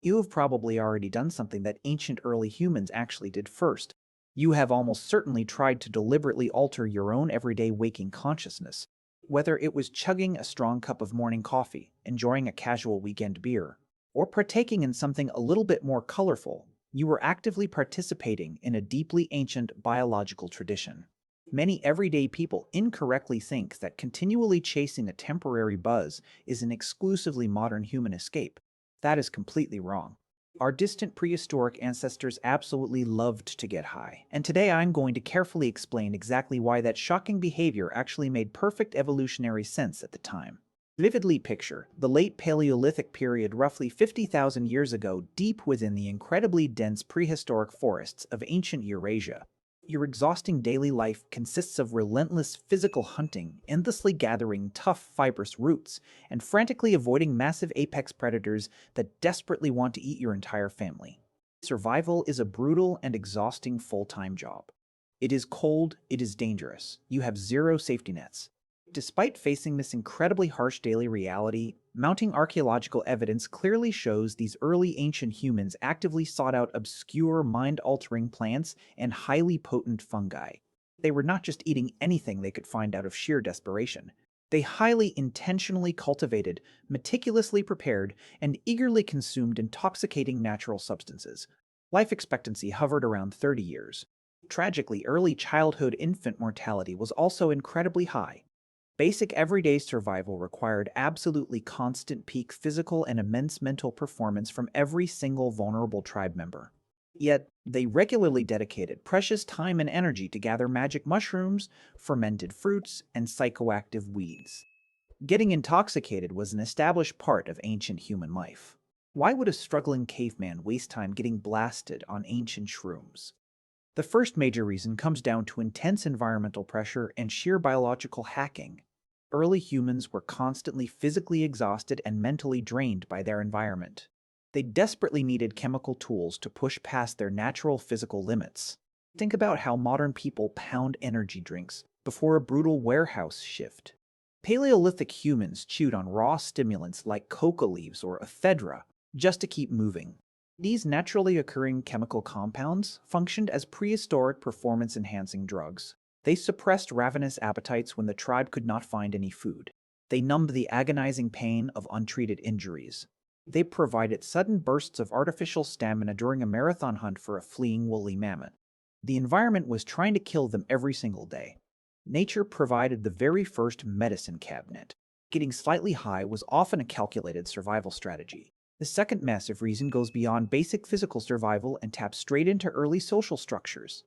You have probably already done something that ancient early humans actually did first. You have almost certainly tried to deliberately alter your own everyday waking consciousness. Whether it was chugging a strong cup of morning coffee, enjoying a casual weekend beer, or partaking in something a little bit more colorful, you were actively participating in a deeply ancient biological tradition. Many everyday people incorrectly think that continually chasing a temporary buzz is an exclusively modern human escape. That is completely wrong. Our distant prehistoric ancestors absolutely loved to get high, and today I'm going to carefully explain exactly why that shocking behavior actually made perfect evolutionary sense at the time. Vividly picture the late Paleolithic period roughly 50,000 years ago deep within the incredibly dense prehistoric forests of ancient Eurasia. Your exhausting daily life consists of relentless physical hunting, endlessly gathering tough, fibrous roots, and frantically avoiding massive apex predators that desperately want to eat your entire family. Survival is a brutal and exhausting full-time job. It is cold, it is dangerous, you have zero safety nets. Despite facing this incredibly harsh daily reality, mounting archaeological evidence clearly shows these early ancient humans actively sought out obscure, mind-altering plants and highly potent fungi. They were not just eating anything they could find out of sheer desperation. They highly intentionally cultivated, meticulously prepared, and eagerly consumed intoxicating natural substances. Life expectancy hovered around 30 years. Tragically, early childhood infant mortality was also incredibly high. Basic everyday survival required absolutely constant peak physical and immense mental performance from every single vulnerable tribe member. Yet, they regularly dedicated precious time and energy to gather magic mushrooms, fermented fruits, and psychoactive weeds. Getting intoxicated was an established part of ancient human life. Why would a struggling caveman waste time getting blasted on ancient shrooms? The first major reason comes down to intense environmental pressure and sheer biological hacking. Early humans were constantly physically exhausted and mentally drained by their environment. They desperately needed chemical tools to push past their natural physical limits. Think about how modern people pound energy drinks before a brutal warehouse shift. Paleolithic humans chewed on raw stimulants like coca leaves or ephedra just to keep moving. These naturally occurring chemical compounds functioned as prehistoric performance-enhancing drugs. They suppressed ravenous appetites when the tribe could not find any food. They numbed the agonizing pain of untreated injuries. They provided sudden bursts of artificial stamina during a marathon hunt for a fleeing woolly mammoth. The environment was trying to kill them every single day. Nature provided the very first medicine cabinet. Getting slightly high was often a calculated survival strategy. The second massive reason goes beyond basic physical survival and taps straight into early social structures.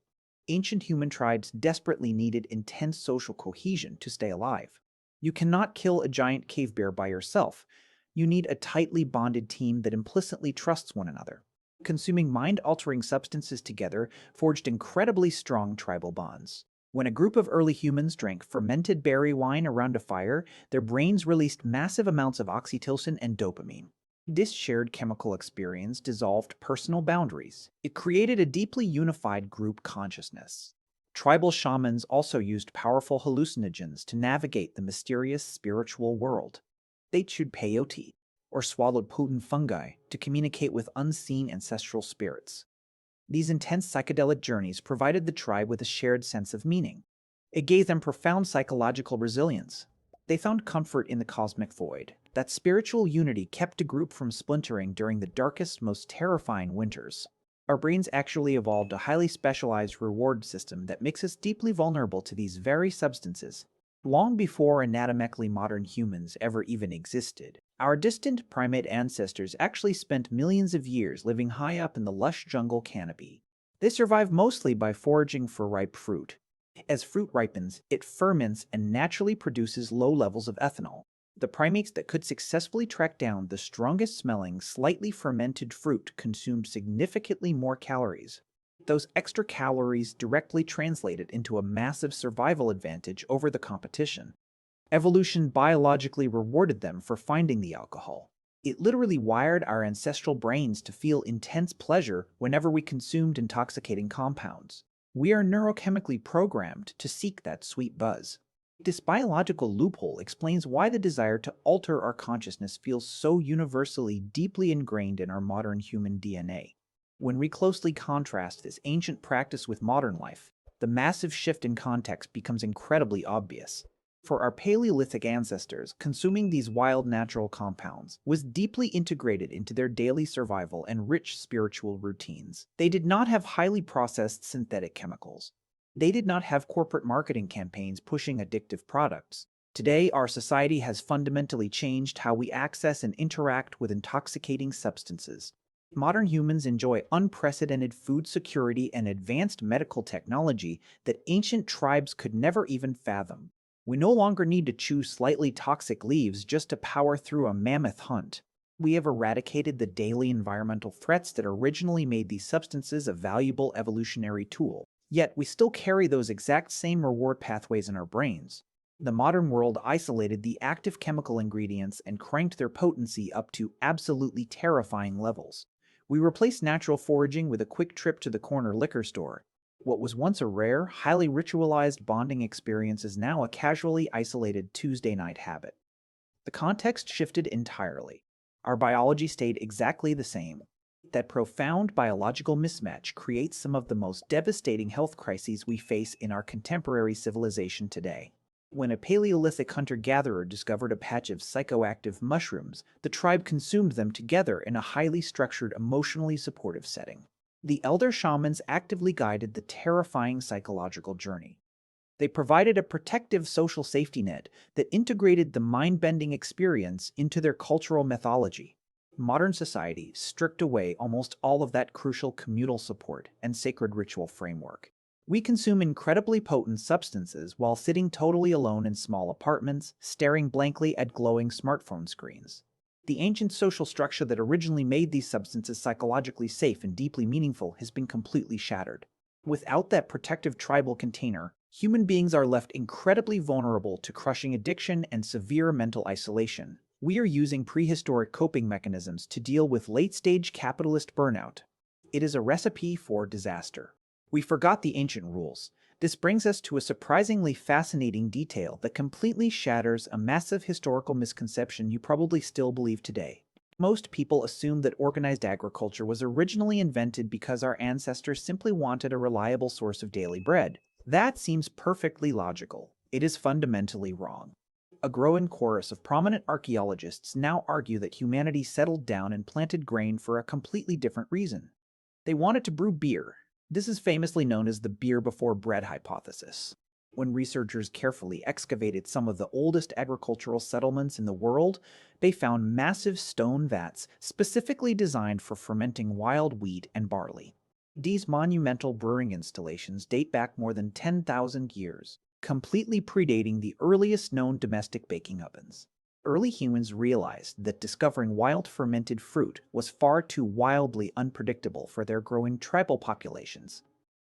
Ancient human tribes desperately needed intense social cohesion to stay alive. You cannot kill a giant cave bear by yourself. You need a tightly bonded team that implicitly trusts one another. Consuming mind-altering substances together forged incredibly strong tribal bonds. When a group of early humans drank fermented berry wine around a fire, their brains released massive amounts of oxytocin and dopamine. This shared chemical experience dissolved personal boundaries. It created a deeply unified group consciousness. Tribal shamans also used powerful hallucinogens to navigate the mysterious spiritual world. They chewed peyote, or swallowed potent fungi, to communicate with unseen ancestral spirits. These intense psychedelic journeys provided the tribe with a shared sense of meaning. It gave them profound psychological resilience. They found comfort in the cosmic void. That spiritual unity kept a group from splintering during the darkest, most terrifying winters. Our brains actually evolved a highly specialized reward system that makes us deeply vulnerable to these very substances. Long before anatomically modern humans ever even existed, our distant primate ancestors actually spent millions of years living high up in the lush jungle canopy. They survived mostly by foraging for ripe fruit. As fruit ripens, it ferments and naturally produces low levels of ethanol. The primates that could successfully track down the strongest-smelling, slightly fermented fruit consumed significantly more calories. Those extra calories directly translated into a massive survival advantage over the competition. Evolution biologically rewarded them for finding the alcohol. It literally wired our ancestral brains to feel intense pleasure whenever we consumed intoxicating compounds. We are neurochemically programmed to seek that sweet buzz. This biological loophole explains why the desire to alter our consciousness feels so universally deeply ingrained in our modern human DNA. When we closely contrast this ancient practice with modern life, the massive shift in context becomes incredibly obvious. For our Paleolithic ancestors, consuming these wild natural compounds was deeply integrated into their daily survival and rich spiritual routines. They did not have highly processed synthetic chemicals. They did not have corporate marketing campaigns pushing addictive products. Today, our society has fundamentally changed how we access and interact with intoxicating substances. Modern humans enjoy unprecedented food security and advanced medical technology that ancient tribes could never even fathom. We no longer need to chew slightly toxic leaves just to power through a mammoth hunt. We have eradicated the daily environmental threats that originally made these substances a valuable evolutionary tool. Yet we still carry those exact same reward pathways in our brains. The modern world isolated the active chemical ingredients and cranked their potency up to absolutely terrifying levels. We replaced natural foraging with a quick trip to the corner liquor store. What was once a rare, highly ritualized bonding experience is now a casually isolated Tuesday night habit. The context shifted entirely. Our biology stayed exactly the same. That profound biological mismatch creates some of the most devastating health crises we face in our contemporary civilization today. When a Paleolithic hunter-gatherer discovered a patch of psychoactive mushrooms, the tribe consumed them together in a highly structured, emotionally supportive setting. The elder shamans actively guided the terrifying psychological journey. They provided a protective social safety net that integrated the mind-bending experience into their cultural mythology. Modern society stripped away almost all of that crucial communal support and sacred ritual framework. We consume incredibly potent substances while sitting totally alone in small apartments, staring blankly at glowing smartphone screens. The ancient social structure that originally made these substances psychologically safe and deeply meaningful has been completely shattered. Without that protective tribal container, human beings are left incredibly vulnerable to crushing addiction and severe mental isolation. We are using prehistoric coping mechanisms to deal with late-stage capitalist burnout. It is a recipe for disaster. We forgot the ancient rules. This brings us to a surprisingly fascinating detail that completely shatters a massive historical misconception you probably still believe today. Most people assume that organized agriculture was originally invented because our ancestors simply wanted a reliable source of daily bread. That seems perfectly logical. It is fundamentally wrong. A growing chorus of prominent archaeologists now argue that humanity settled down and planted grain for a completely different reason. They wanted to brew beer. This is famously known as the beer before bread hypothesis. When researchers carefully excavated some of the oldest agricultural settlements in the world, they found massive stone vats specifically designed for fermenting wild wheat and barley. These monumental brewing installations date back more than 10,000 years, completely predating the earliest known domestic baking ovens. Early humans realized that discovering wild fermented fruit was far too wildly unpredictable for their growing tribal populations.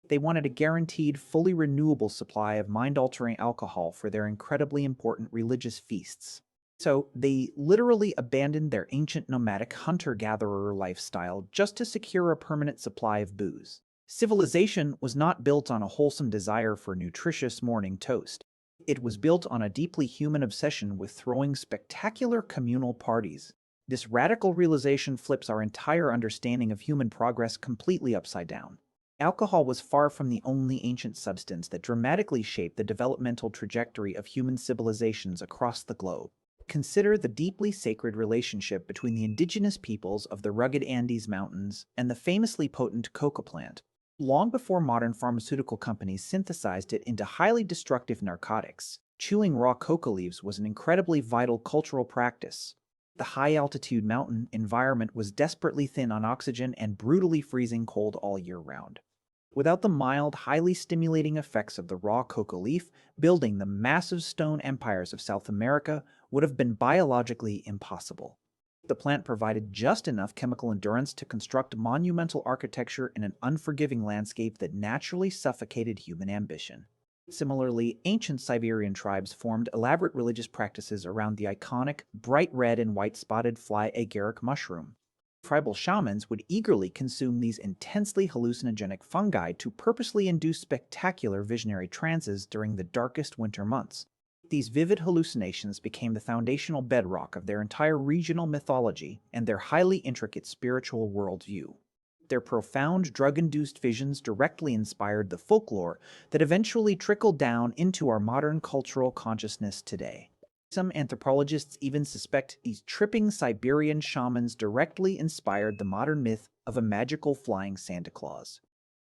They wanted a guaranteed, fully renewable supply of mind-altering alcohol for their incredibly important religious feasts. So they literally abandoned their ancient nomadic hunter-gatherer lifestyle just to secure a permanent supply of booze. Civilization was not built on a wholesome desire for nutritious morning toast. It was built on a deeply human obsession with throwing spectacular communal parties. This radical realization flips our entire understanding of human progress completely upside down. Alcohol was far from the only ancient substance that dramatically shaped the developmental trajectory of human civilizations across the globe. Consider the deeply sacred relationship between the indigenous peoples of the rugged Andes Mountains and the famously potent coca plant. Long before modern pharmaceutical companies synthesized it into highly destructive narcotics, chewing raw coca leaves was an incredibly vital cultural practice. The high-altitude mountain environment was desperately thin on oxygen and brutally freezing cold all year round. Without the mild, highly stimulating effects of the raw coca leaf, building the massive stone empires of South America would have been biologically impossible. The plant provided just enough chemical endurance to construct monumental architecture in an unforgiving landscape that naturally suffocated human ambition. Similarly, ancient Siberian tribes formed elaborate religious practices around the iconic, bright red and white spotted fly agaric mushroom. Tribal shamans would eagerly consume these intensely hallucinogenic fungi to purposely induce spectacular visionary trances during the darkest winter months. These vivid hallucinations became the foundational bedrock of their entire regional mythology and their highly intricate spiritual worldview. Their profound drug-induced visions directly inspired the folklore that eventually trickled down into our modern cultural consciousness today. Some anthropologists even suspect these tripping Siberian shamans directly inspired the modern myth of a magical flying Santa Claus.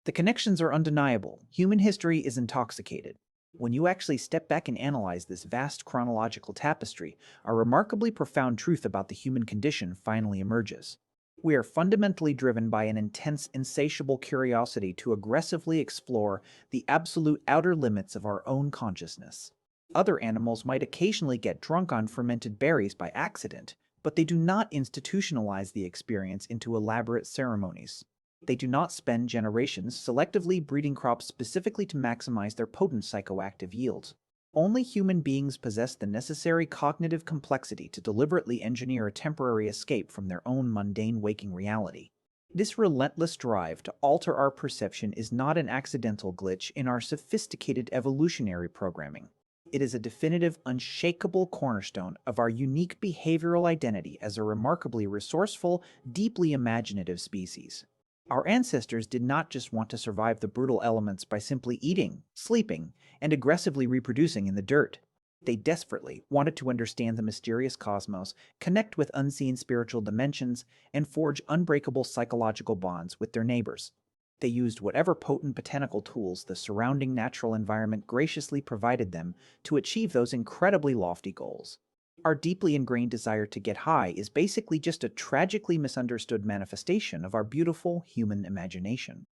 The connections are undeniable. Human history is intoxicated. When you actually step back and analyze this vast chronological tapestry, a remarkably profound truth about the human condition finally emerges. We are fundamentally driven by an intense, insatiable curiosity to aggressively explore the absolute outer limits of our own consciousness. Other animals might occasionally get drunk on fermented berries by accident, but they do not institutionalize the experience into elaborate ceremonies. They do not spend generations selectively breeding crops specifically to maximize their potent psychoactive yields. Only human beings possess the necessary cognitive complexity to deliberately engineer a temporary escape from their own mundane waking reality. This relentless drive to alter our perception is not an accidental glitch in our sophisticated evolutionary programming. It is a definitive, unshakable cornerstone of our unique behavioral identity as a remarkably resourceful, deeply imaginative species. Our ancestors did not just want to survive the brutal elements by simply eating, sleeping, and aggressively reproducing in the dirt. They desperately wanted to understand the mysterious cosmos, connect with unseen spiritual dimensions, and forge unbreakable psychological bonds with their neighbors. They used whatever potent botanical tools the surrounding natural environment graciously provided them to achieve those incredibly lofty goals. Our deeply ingrained desire to get high is basically just a tragically misunderstood manifestation of our beautiful human imagination.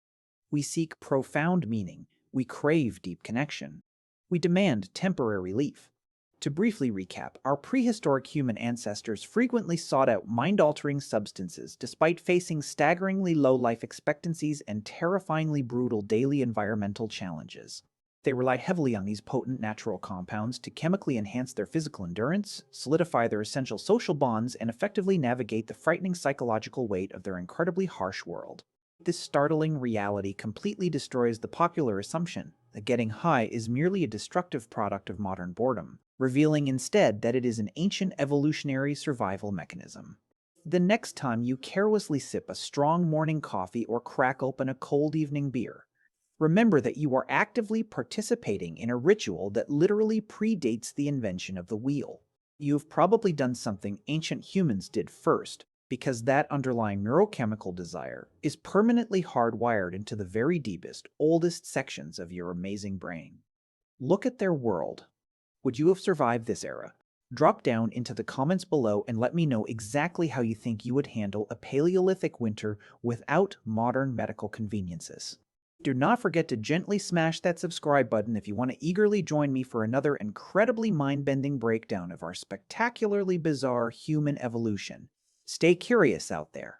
We seek profound meaning, we crave deep connection, we demand temporary relief. To briefly recap, our prehistoric human ancestors frequently sought out mind-altering substances despite facing staggeringly low life expectancies and terrifyingly brutal daily environmental challenges. They relied heavily on these potent natural compounds to chemically enhance their physical endurance, solidify their essential social bonds, and effectively navigate the frightening psychological weight of their incredibly harsh world. This startling reality completely destroys the popular assumption that getting high is merely a destructive product of modern boredom, revealing instead that it is an ancient evolutionary survival mechanism. The next time you carelessly sip a strong morning coffee or crack open a cold evening beer, remember that you are actively participating in a ritual that literally predates the invention of the wheel. You've probably done something ancient humans did first, because that underlying neurochemical desire is permanently hardwired into the very deepest, oldest sections of your amazing brain. Look at their world. Would you have survived this era? Drop down into the comments below and let me know exactly how you think you would handle a Paleolithic winter without modern medical conveniences. Do not forget to gently smash that subscribe button if you want to eagerly join me for another incredibly mind-bending breakdown of our spectacularly bizarre human evolution. Stay curious out there.